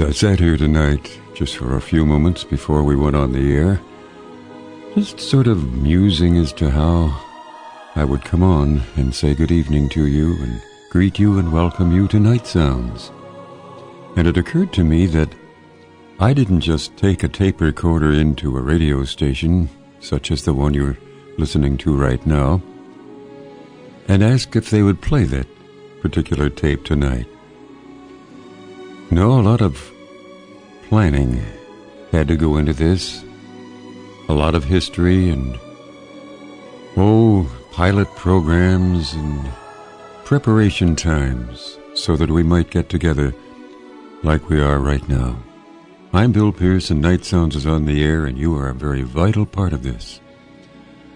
I sat here tonight, just for a few moments before we went on the air, just sort of musing as to how I would come on and say good evening to you and greet you and welcome you to Nightsounds. And it occurred to me that I didn't just take a tape recorder into a radio station, such as the one you're listening to right now, and ask if they would play that particular tape tonight. No, a lot of planning had to go into this, a lot of history and, pilot programs and preparation times so that we might get together like we are right now. I'm Bill Pearce, and Nightsounds is on the air, and you are a very vital part of this.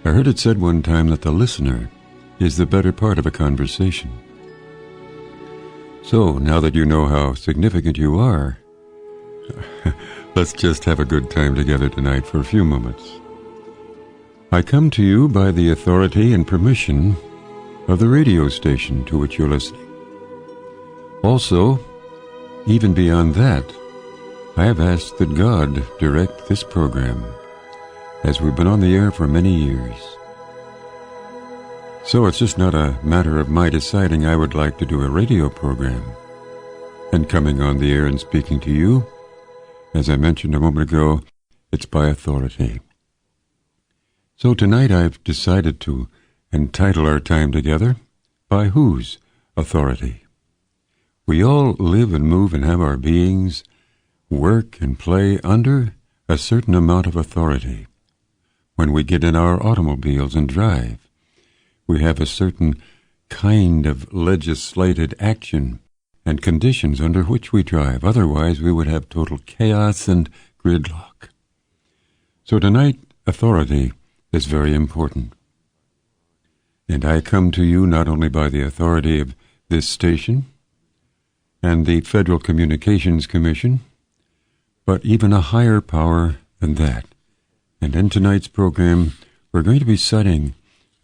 I heard it said one time that the listener is the better part of a conversation. So, now that you know how significant you are, let's just have a good time together tonight for a few moments. I come to you by the authority and permission of the radio station to which you're listening. Also, even beyond that, I have asked that God direct this program, as we've been on the air for many years. So it's just not a matter of my deciding I would like to do a radio program and coming on the air and speaking to you. As I mentioned a moment ago, it's by authority. So tonight I've decided to entitle our time together, By Whose Authority? We all live and move and have our beings, work and play under a certain amount of authority. When we get in our automobiles and drive, we have a certain kind of legislated action and conditions under which we drive. Otherwise, we would have total chaos and gridlock. So tonight, authority is very important. And I come to you not only by the authority of this station and the Federal Communications Commission, but even a higher power than that. And in tonight's program, we're going to be citing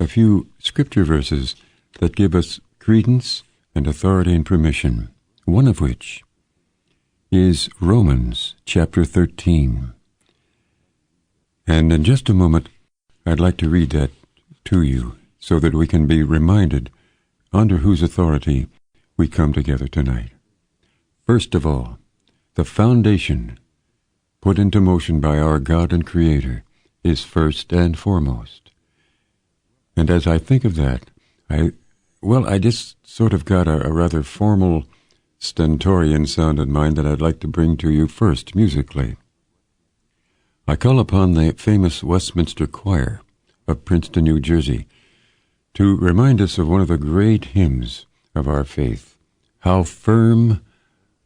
a few scripture verses that give us credence and authority and permission, one of which is Romans chapter 13. And in just a moment, I'd like to read that to you so that we can be reminded under whose authority we come together tonight. First of all, the foundation put into motion by our God and Creator is first and foremost. And as I think of that, I just sort of got a rather formal stentorian sound in mind that I'd like to bring to you first musically. I call upon the famous Westminster Choir of Princeton, New Jersey, to remind us of one of the great hymns of our faith, How Firm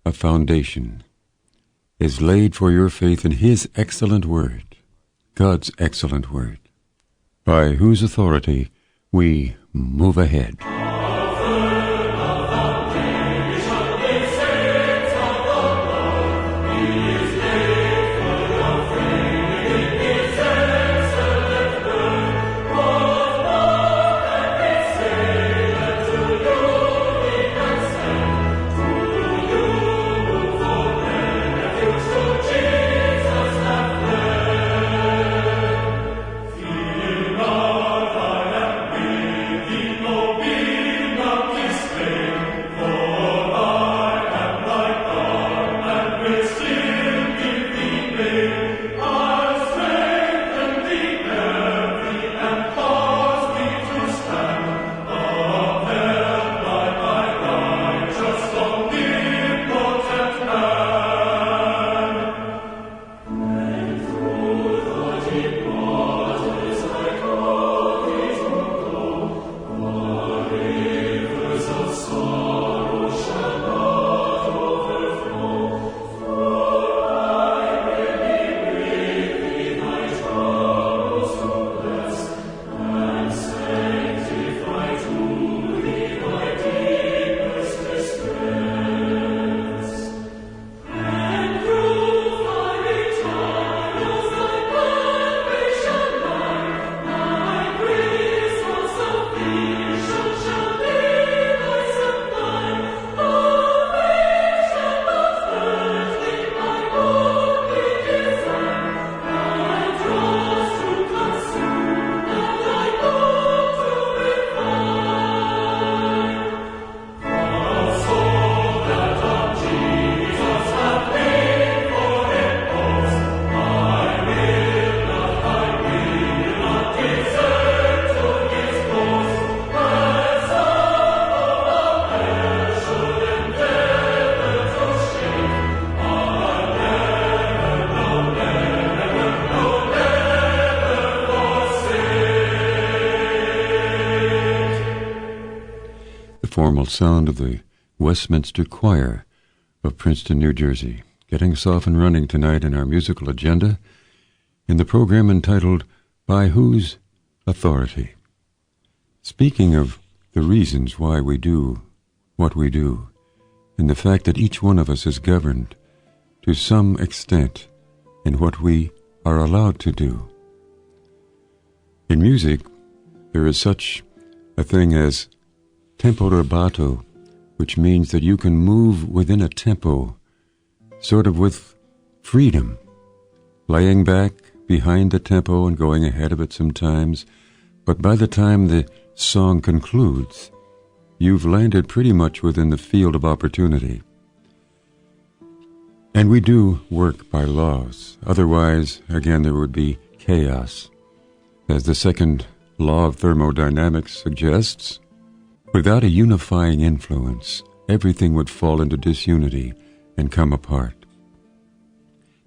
a Foundation is laid for your faith in His excellent word, God's excellent word, by whose authority we move ahead. Be formal sound of the Westminster Choir of Princeton, New Jersey, getting us off and running tonight in our musical agenda in the program entitled By Whose Authority? Speaking of the reasons why we do what we do, and the fact that each one of us is governed to some extent in what we are allowed to do. In music, there is such a thing as tempo rubato, which means that you can move within a tempo, sort of with freedom, laying back behind the tempo and going ahead of it sometimes, but by the time the song concludes, you've landed pretty much within the field of opportunity. And we do work by laws. Otherwise, again, there would be chaos. As the second law of thermodynamics suggests, without a unifying influence, everything would fall into disunity and come apart.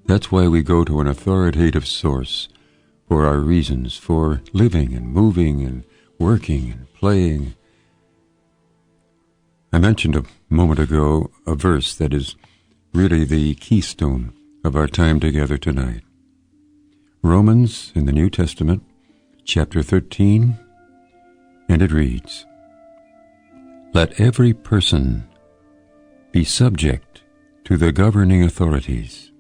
That's why we go to an authoritative source for our reasons, for living and moving and working and playing. I mentioned a moment ago a verse that is really the keystone of our time together tonight. Romans in the New Testament, chapter 13, and it reads, "Let every person be subject to the governing authorities,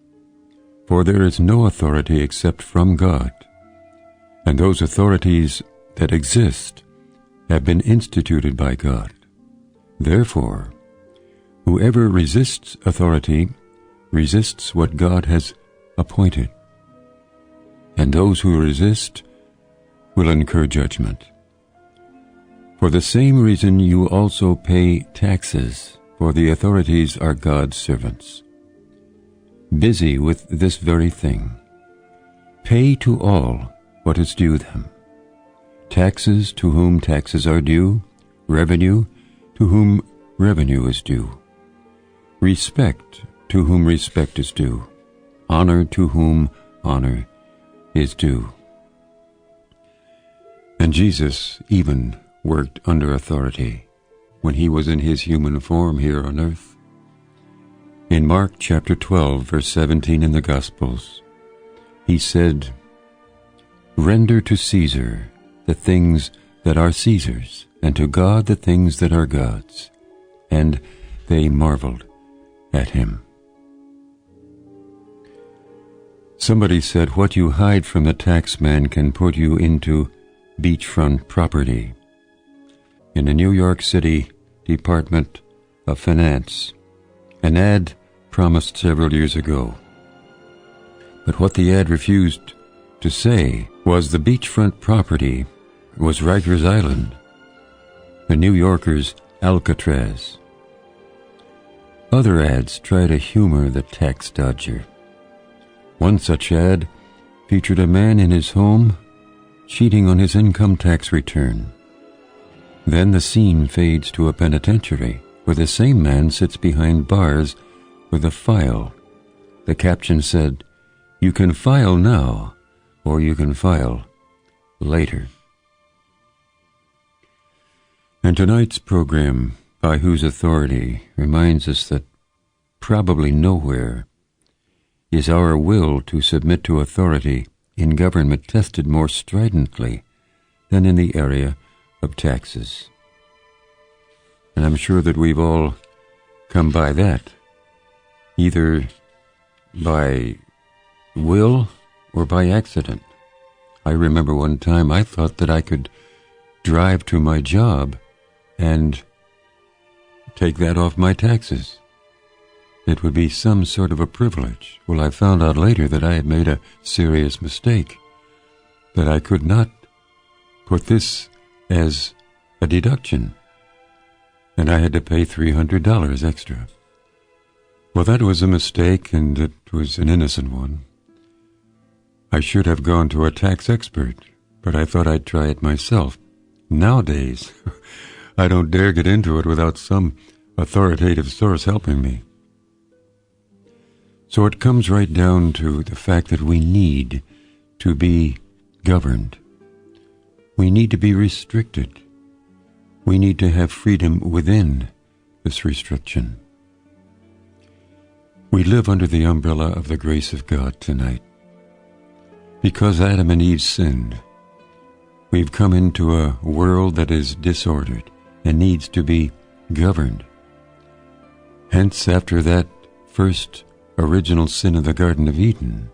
for there is no authority except from God, and those authorities that exist have been instituted by God. Therefore, whoever resists authority resists what God has appointed, and those who resist will incur judgment. For the same reason you also pay taxes, for the authorities are God's servants. Busy with this very thing, pay to all what is due them. Taxes to whom taxes are due, revenue to whom revenue is due, respect to whom respect is due, honor to whom honor is due." And Jesus even worked under authority when he was in his human form here on earth. In Mark chapter 12, verse 17 in the Gospels, he said, "Render to Caesar the things that are Caesar's, and to God the things that are God's." And they marveled at him. Somebody said, "What you hide from the taxman can put you into beachfront property." In the New York City Department of Finance, an ad promised several years ago. But what the ad refused to say was the beachfront property was Rikers Island, the New Yorker's Alcatraz. Other ads try to humor the tax dodger. One such ad featured a man in his home cheating on his income tax return. Then the scene fades to a penitentiary where the same man sits behind bars with a file. The caption said, "You can file now, or you can file later." And tonight's program, By Whose Authority, reminds us that probably nowhere is our will to submit to authority in government tested more stridently than in the area of taxes. And I'm sure that we've all come by that, either by will or by accident. I remember one time I thought that I could drive to my job and take that off my taxes. It would be some sort of a privilege. Well, I found out later that I had made a serious mistake, that I could not put this as a deduction, and I had to pay $300 extra. Well, that was a mistake, and it was an innocent one. I should have gone to a tax expert, but I thought I'd try it myself. Nowadays, I don't dare get into it without some authoritative source helping me. So it comes right down to the fact that we need to be governed. We need to be restricted. We need to have freedom within this restriction. We live under the umbrella of the grace of God tonight. Because Adam and Eve sinned, we've come into a world that is disordered and needs to be governed. Hence, after that first original sin of the Garden of Eden,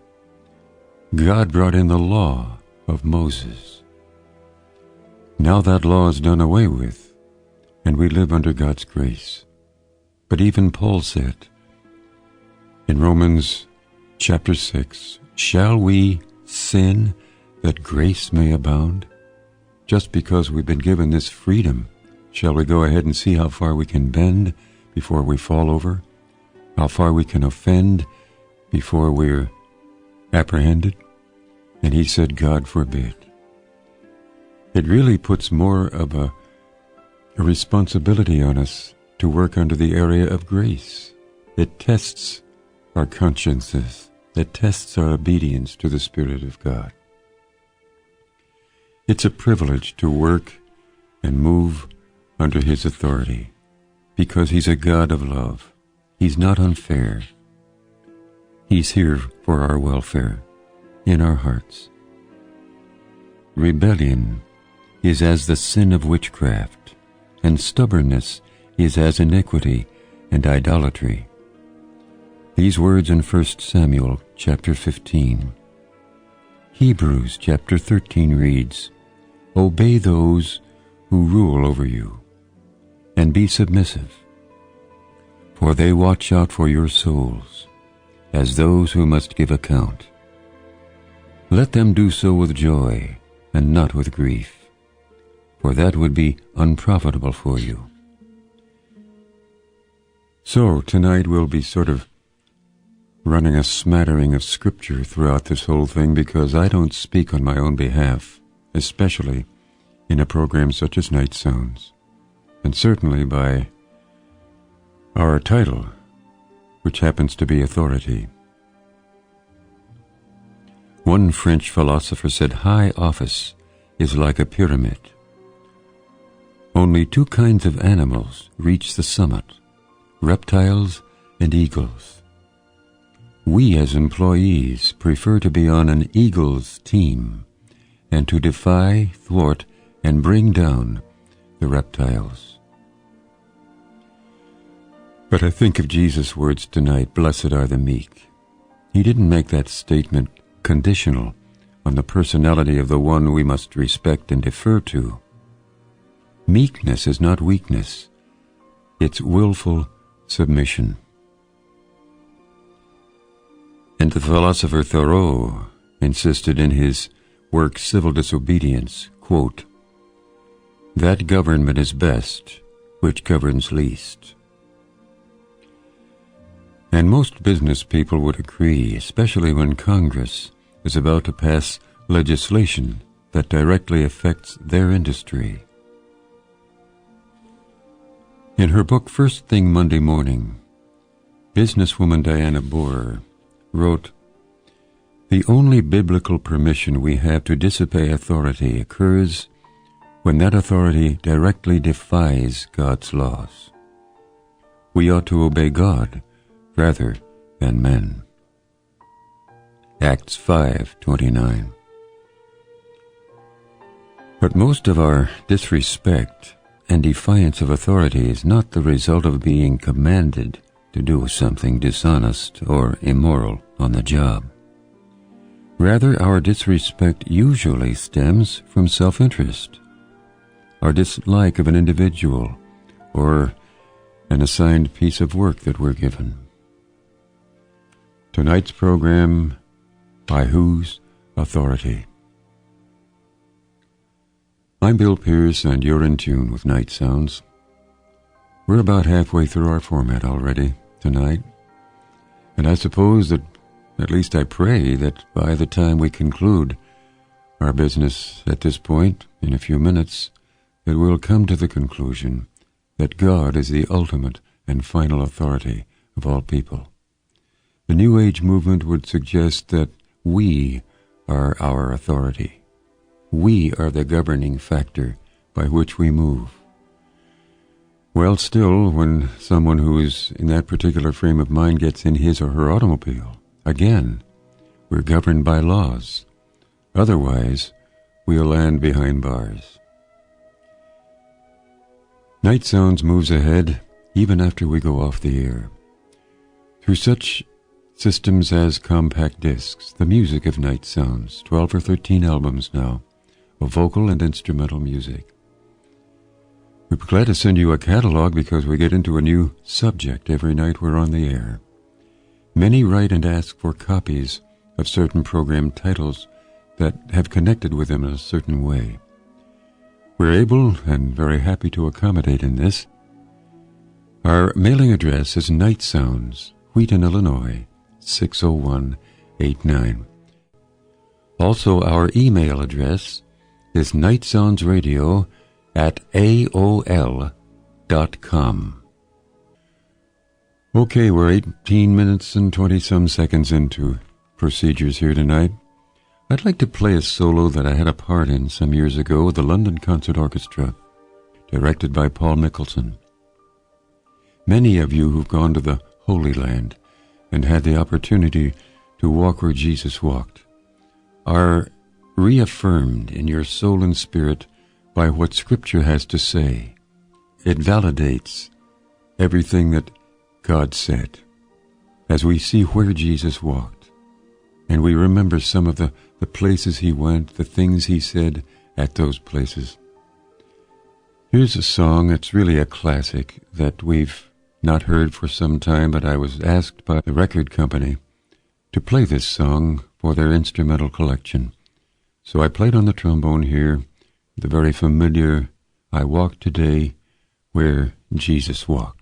God brought in the law of Moses. Now that law is done away with, and we live under God's grace. But even Paul said in Romans chapter 6, shall we sin that grace may abound? Just because we've been given this freedom, shall we go ahead and see how far we can bend before we fall over? How far we can offend before we're apprehended? And he said, God forbid. It really puts more of a responsibility on us to work under the area of grace. It tests our consciences. It tests our obedience to the Spirit of God. It's a privilege to work and move under His authority, because He's a God of love. He's not unfair. He's here for our welfare in our hearts. Rebellion is as the sin of witchcraft, and stubbornness is as iniquity and idolatry. These words in 1 Samuel chapter 15. Hebrews chapter 13 reads, obey those who rule over you, and be submissive, for they watch out for your souls, as those who must give account. Let them do so with joy, and not with grief, for that would be unprofitable for you. So tonight we'll be sort of running a smattering of Scripture throughout this whole thing, because I don't speak on my own behalf, especially in a program such as Nightsounds, and certainly by our title, which happens to be authority. One French philosopher said, high office is like a pyramid. Only two kinds of animals reach the summit, reptiles and eagles. We as employees prefer to be on an eagle's team and to defy, thwart, and bring down the reptiles. But I think of Jesus' words tonight, blessed are the meek. He didn't make that statement conditional on the personality of the one we must respect and defer to. Meekness is not weakness. It's willful submission. And the philosopher Thoreau insisted in his work Civil Disobedience, quote, that government is best which governs least. And most business people would agree, especially when Congress is about to pass legislation that directly affects their industry. In her book First Thing Monday Morning, businesswoman Diana Borer wrote, the only biblical permission we have to disobey authority occurs when that authority directly defies God's laws. We ought to obey God rather than men. Acts 5:29. But most of our disrespect and defiance of authority is not the result of being commanded to do something dishonest or immoral on the job. Rather, our disrespect usually stems from self-interest, our dislike of an individual or an assigned piece of work that we're given. Tonight's program, By Whose Authority? I'm Bill Pearce, and you're in tune with Nightsounds. We're about halfway through our format already tonight, and I suppose that, at least I pray, that by the time we conclude our business at this point, in a few minutes, that we'll come to the conclusion that God is the ultimate and final authority of all people. The New Age movement would suggest that we are our authority. We are the governing factor by which we move. Well, still, when someone who is in that particular frame of mind gets in his or her automobile, again, we're governed by laws. Otherwise, we'll land behind bars. Nightsounds moves ahead even after we go off the air. Through such systems as compact discs, the music of Nightsounds, 12 or 13 albums now, of vocal and instrumental music. We'd be glad to send you a catalog because we get into a new subject every night we're on the air. Many write and ask for copies of certain program titles that have connected with them in a certain way. We're able and very happy to accommodate in this. Our mailing address is Nightsounds, Wheaton, Illinois, 60189. Also, our email address is nightsoundsradio@aol.com. Okay, we're 18 minutes and 20-some seconds into procedures here tonight. I'd like to play a solo that I had a part in some years ago with the London Concert Orchestra, directed by Paul Mickelson. Many of you who've gone to the Holy Land and had the opportunity to walk where Jesus walked are reaffirmed in your soul and spirit by what Scripture has to say. It validates everything that God said as we see where Jesus walked, and we remember some of the places he went, the things he said at those places. Here's a song that's really a classic that we've not heard for some time, but I was asked by the record company to play this song for their instrumental collection. So I played on the trombone here the very familiar I Walk Today Where Jesus Walked.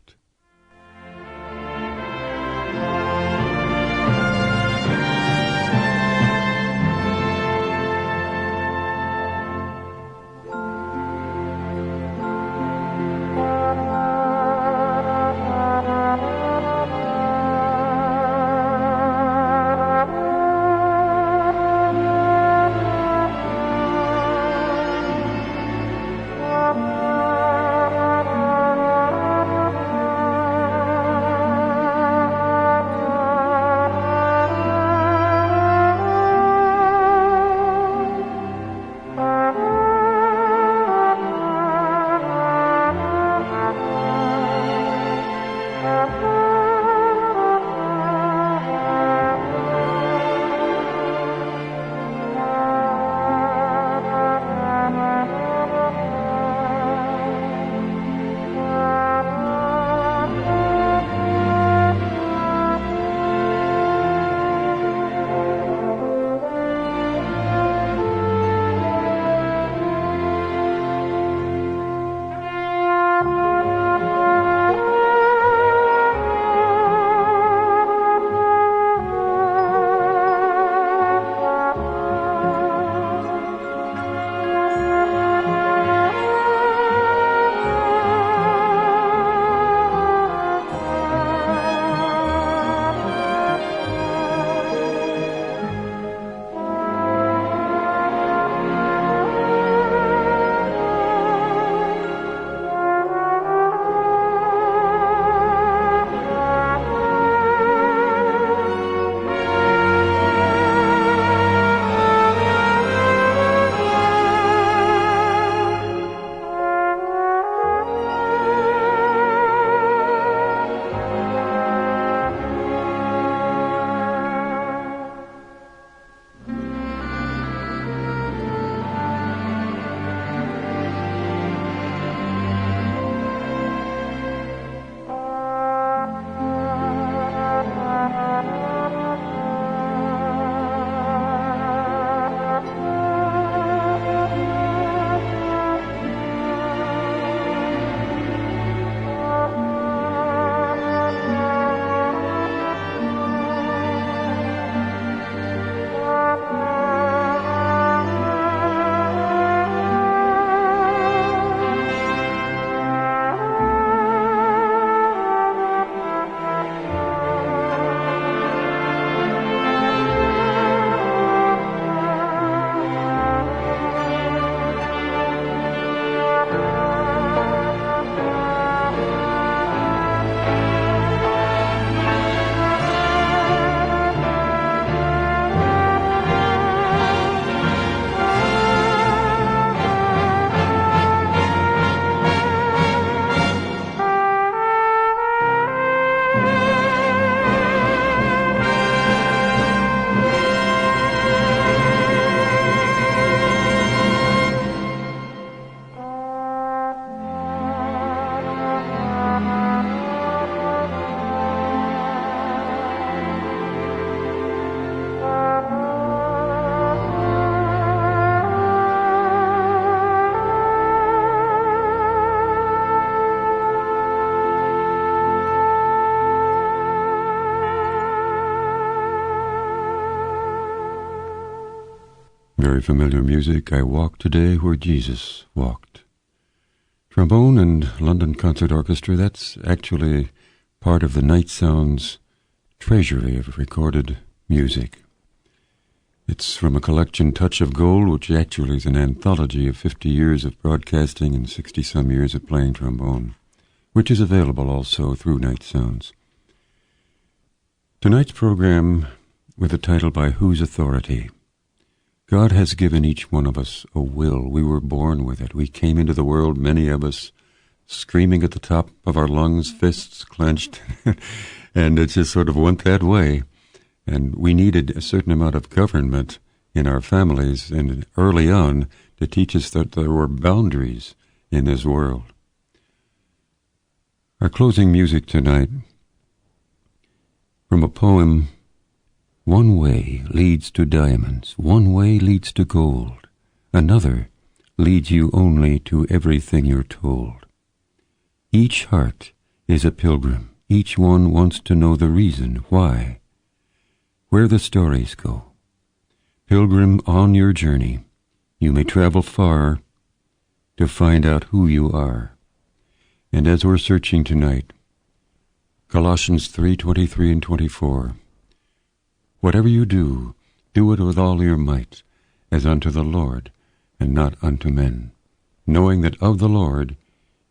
Very familiar music. I Walk Today Where Jesus Walked. Trombone and London Concert Orchestra, that's actually part of the Nightsounds treasury of recorded music. It's from a collection, Touch of Gold, which actually is an anthology of 50 years of broadcasting and 60-some years of playing trombone, which is available also through Nightsounds. Tonight's program with the title By Whose Authority? God has given each one of us a will. We were born with it. We came into the world, many of us, screaming at the top of our lungs, fists clenched, and it just sort of went that way. And we needed a certain amount of government in our families and early on to teach us that there were boundaries in this world. Our closing music tonight, from a poem, One way leads to diamonds, one way leads to gold, another leads you only to everything you're told. Each heart is a pilgrim, each one wants to know the reason why, where the stories go. Pilgrim, on your journey, you may travel far to find out who you are. And as we're searching tonight, Colossians 3:23 and 24, whatever you do, do it with all your might, as unto the Lord, and not unto men, knowing that of the Lord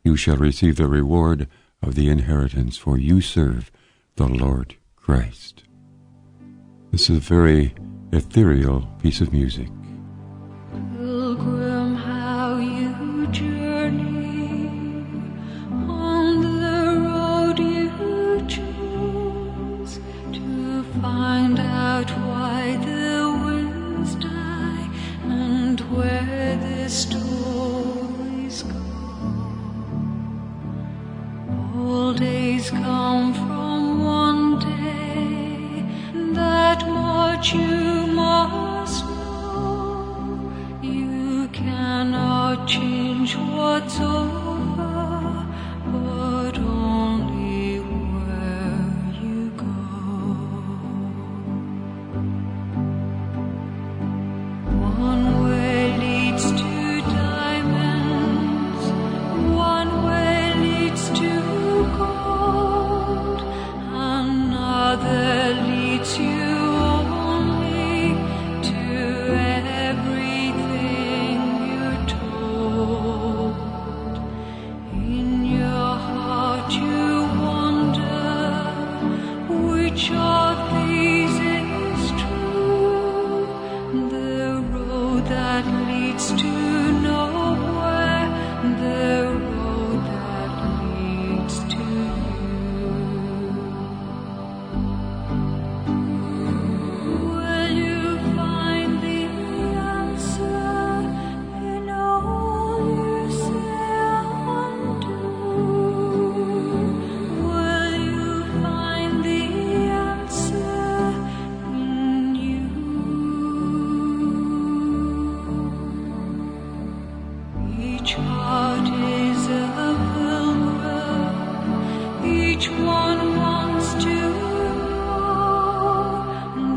you shall receive the reward of the inheritance, for you serve the Lord Christ. This is a very ethereal piece of music. Pilgrim, how you journey on the road you choose to find out why the winds die and where the stories go. All days come from one day, that much you must know. You cannot change what's over, but only where you go. One way leads to diamonds, one way leads to gold, another leads you only to everything you're told. In your heart you wonder which of these is true, the road that leads to nowhere, the road that leads to you. Will you find the answer in all you say and do? Will you find the answer in you? Each heart is a pilgrim, each one wants to know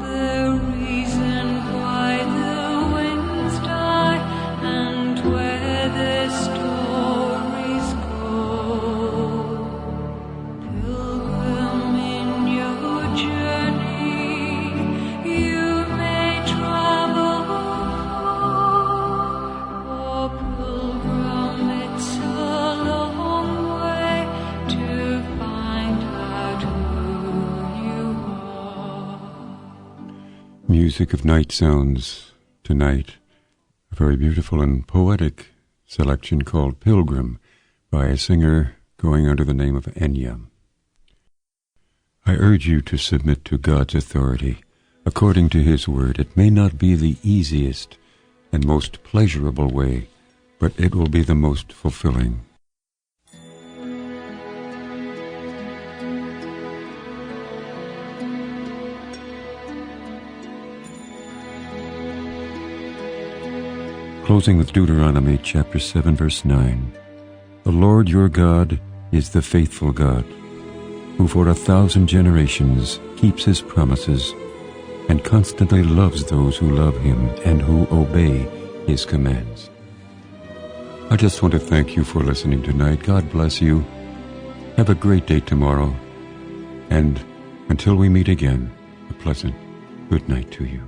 the reason why the winds die and where the stories go. Pilgrim, in your journey, you may travel far. Oh, pilgrim, it's a long way to find out who you are. Music of Nightsounds tonight, a very beautiful and poetic selection called Pilgrim by a singer going under the name of Enya. I urge you to submit to God's authority according to His word. It may not be the easiest and most pleasurable way, but it will be the most fulfilling. Closing with Deuteronomy chapter 7, verse 9. The Lord your God is the faithful God, who for 1,000 generations keeps His promises and constantly loves those who love him and who obey his commands. I just want to thank you for listening tonight. God bless you. Have a great day tomorrow. And until we meet again, a pleasant good night to you.